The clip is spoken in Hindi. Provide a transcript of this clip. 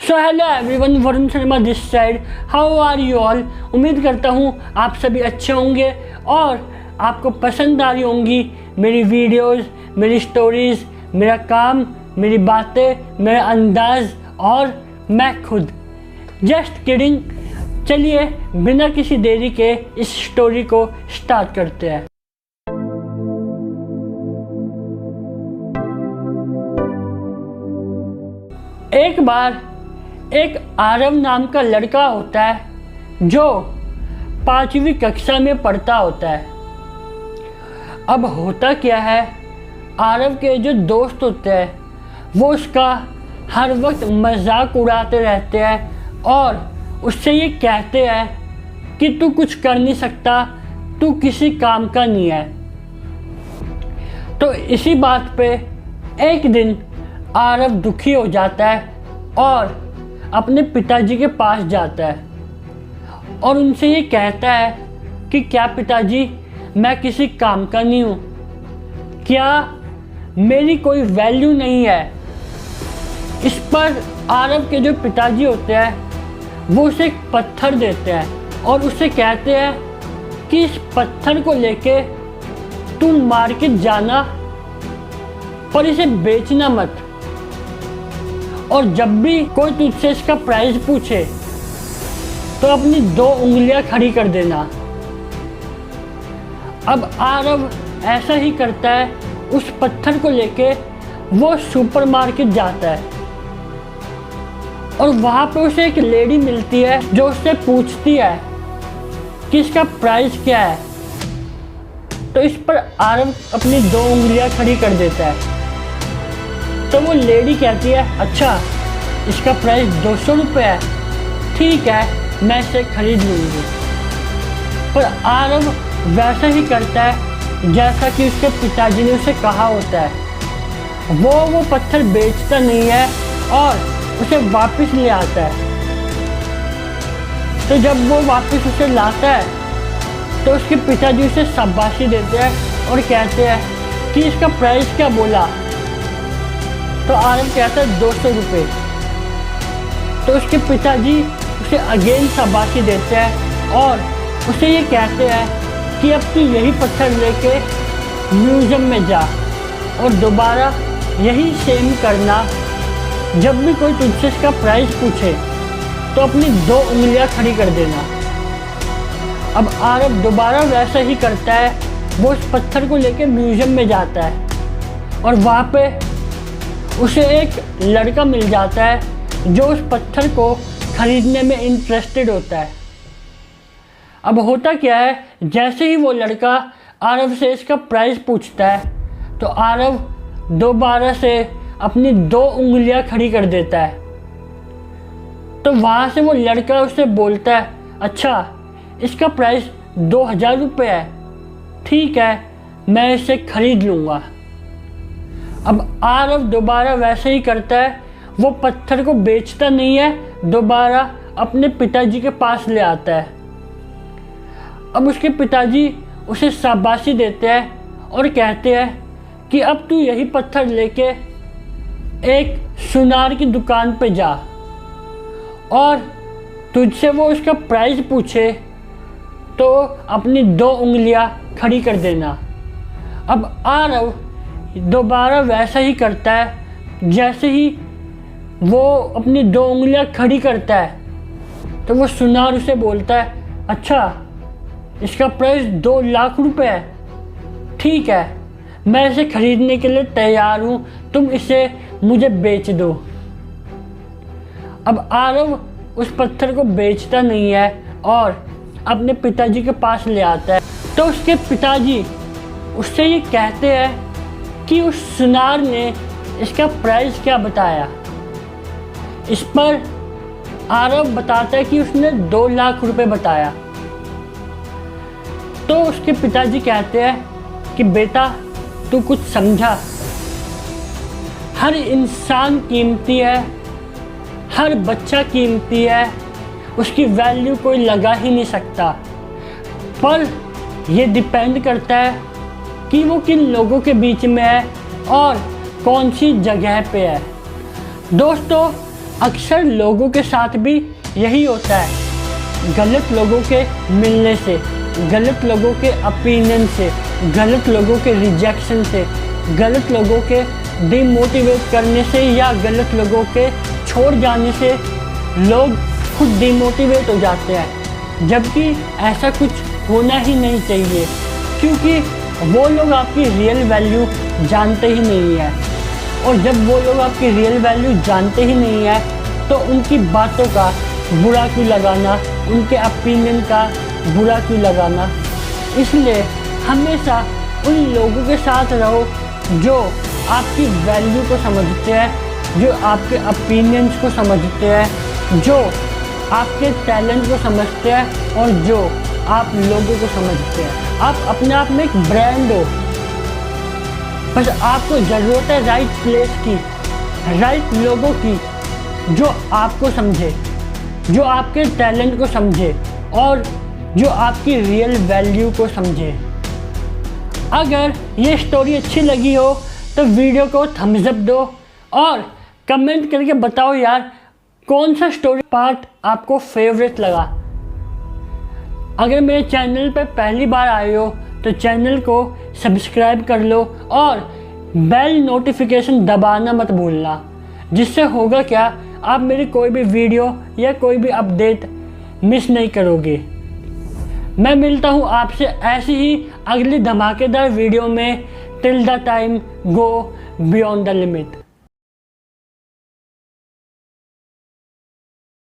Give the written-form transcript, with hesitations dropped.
So hello everyone, Varun Sharma this side. How are you all. उम्मीद करता हूँ आप सभी अच्छे होंगे और आपको पसंद आ रही होंगी मेरी वीडियोस, मेरी स्टोरीज़, मेरा काम, मेरी बातें, मेरा अंदाज़ और मैं खुद। Just kidding. चलिए बिना किसी देरी के इस स्टोरी को स्टार्ट करते हैं। एक बार एक आरव नाम का लड़का होता है जो 5वीं कक्षा में पढ़ता होता है। अब होता क्या है, आरव के जो दोस्त होते हैं वो उसका हर वक्त मजाक उड़ाते रहते हैं और उससे ये कहते हैं कि तू कुछ कर नहीं सकता, तू किसी काम का नहीं है। तो इसी बात पे एक दिन आरव दुखी हो जाता है और अपने पिताजी के पास जाता है और उनसे ये कहता है कि क्या पिताजी, मैं किसी काम का नहीं हूँ, क्या मेरी कोई वैल्यू नहीं है। इस पर आरव के जो पिताजी होते हैं वो उसे एक पत्थर देते हैं और उससे कहते हैं कि इस पत्थर को लेके तू मार्केट जाना पर इसे बेचना मत, और जब भी कोई तुझसे इसका प्राइस पूछे तो अपनी 2 उंगलियां खड़ी कर देना। अब आरव ऐसा ही करता है। उस पत्थर को लेके वो सुपरमार्केट जाता है और वहाँ पे उसे एक लेडी मिलती है जो उससे पूछती है कि इसका प्राइस क्या है। तो इस पर आरव अपनी 2 उंगलियां खड़ी कर देता है। तो वो लेडी कहती है, अच्छा इसका प्राइस 200 रुपये है, ठीक है मैं इसे खरीद लूँगी। पर आरव वैसा ही करता है जैसा कि उसके पिताजी ने उसे कहा होता है। वो पत्थर बेचता नहीं है और उसे वापस ले आता है। तो जब वो वापस उसे लाता है तो उसके पिताजी उसे शाबाशी देते हैं और कहते हैं कि इसका प्राइस क्या बोला। तो आरव कहता है 200 रुपये। तो उसके पिताजी उसे अगेन शाबाशी देते हैं और उसे ये कहते हैं कि अब तू यही पत्थर लेके म्यूज़ियम में जा और दोबारा यही सेम करना। जब भी कोई तुझसे इसका प्राइस पूछे तो अपनी 2 उंगलियां खड़ी कर देना। अब आरव दोबारा वैसा ही करता है। वो उस पत्थर को लेके म्यूज़ियम में जाता है और वहाँ पे उसे एक लड़का मिल जाता है जो उस पत्थर को खरीदने में इंटरेस्टेड होता है। अब होता क्या है, जैसे ही वो लड़का आरव से इसका प्राइस पूछता है तो आरव दोबारा से अपनी 2 उंगलियां खड़ी कर देता है। तो वहाँ से वो लड़का उसे बोलता है, अच्छा इसका प्राइस 2000 रुपये है, ठीक है मैं इसे खरीद लूँगा। अब आरव दोबारा वैसे ही करता है। वो पत्थर को बेचता नहीं है, दोबारा अपने पिताजी के पास ले आता है। अब उसके पिताजी उसे शाबाशी देते हैं और कहते हैं कि अब तू यही पत्थर लेके एक सुनार की दुकान पे जा और तुझसे वो उसका प्राइस पूछे तो अपनी 2 उंगलियां खड़ी कर देना। अब आरव दोबारा वैसा ही करता है। जैसे ही वो अपनी 2 उंगलियां खड़ी करता है तो वो सुनार उसे बोलता है, अच्छा इसका प्राइस 2 लाख रुपए है, ठीक है मैं इसे खरीदने के लिए तैयार हूँ, तुम इसे मुझे बेच दो। अब आरव उस पत्थर को बेचता नहीं है और अपने पिताजी के पास ले आता है। तो उसके पिताजी उससे ये कहते हैं कि उस सुनार ने इसका प्राइस क्या बताया। इस पर आरव बताता है कि उसने 2 लाख रुपए बताया। तो उसके पिताजी कहते हैं कि बेटा तू कुछ समझा, हर इंसान कीमती है, हर बच्चा कीमती है, उसकी वैल्यू कोई लगा ही नहीं सकता। पर यह डिपेंड करता है कि वो किन लोगों के बीच में है और कौन सी जगह पे है। दोस्तों अक्सर लोगों के साथ भी यही होता है, गलत लोगों के मिलने से, गलत लोगों के ओपिनियन से, गलत लोगों के रिजेक्शन से, गलत लोगों के डिमोटिवेट करने से या गलत लोगों के छोड़ जाने से लोग खुद डिमोटिवेट हो जाते हैं, जबकि ऐसा कुछ होना ही नहीं चाहिए, क्योंकि वो लोग आपकी रियल वैल्यू जानते ही नहीं है। और जब वो लोग आपकी रियल वैल्यू जानते ही नहीं है तो उनकी बातों का बुरा क्यों लगाना, उनके ओपिनियन का बुरा क्यों लगाना। इसलिए हमेशा उन लोगों के साथ रहो जो आपकी वैल्यू को समझते हैं, जो आपके ओपिनियंस को समझते हैं, जो आपके टैलेंट को समझते हैं और जो आप लोगों को समझते हैं। आप अपने आप में एक ब्रांड हो, बस आपको ज़रूरत है राइट प्लेस की, राइट लोगों की, जो आपको समझे, जो आपके टैलेंट को समझे और जो आपकी रियल वैल्यू को समझे। अगर ये स्टोरी अच्छी लगी हो तो वीडियो को थम्स अप दो और कमेंट करके बताओ यार कौन सा स्टोरी पार्ट आपको फेवरेट लगा। अगर मेरे चैनल पर पहली बार आए हो तो चैनल को सब्सक्राइब कर लो और बेल नोटिफिकेशन दबाना मत भूलना, जिससे होगा क्या, आप मेरी कोई भी वीडियो या कोई भी अपडेट मिस नहीं करोगे। मैं मिलता हूँ आपसे ऐसी ही अगली धमाकेदार वीडियो में। Till the time go beyond the limit.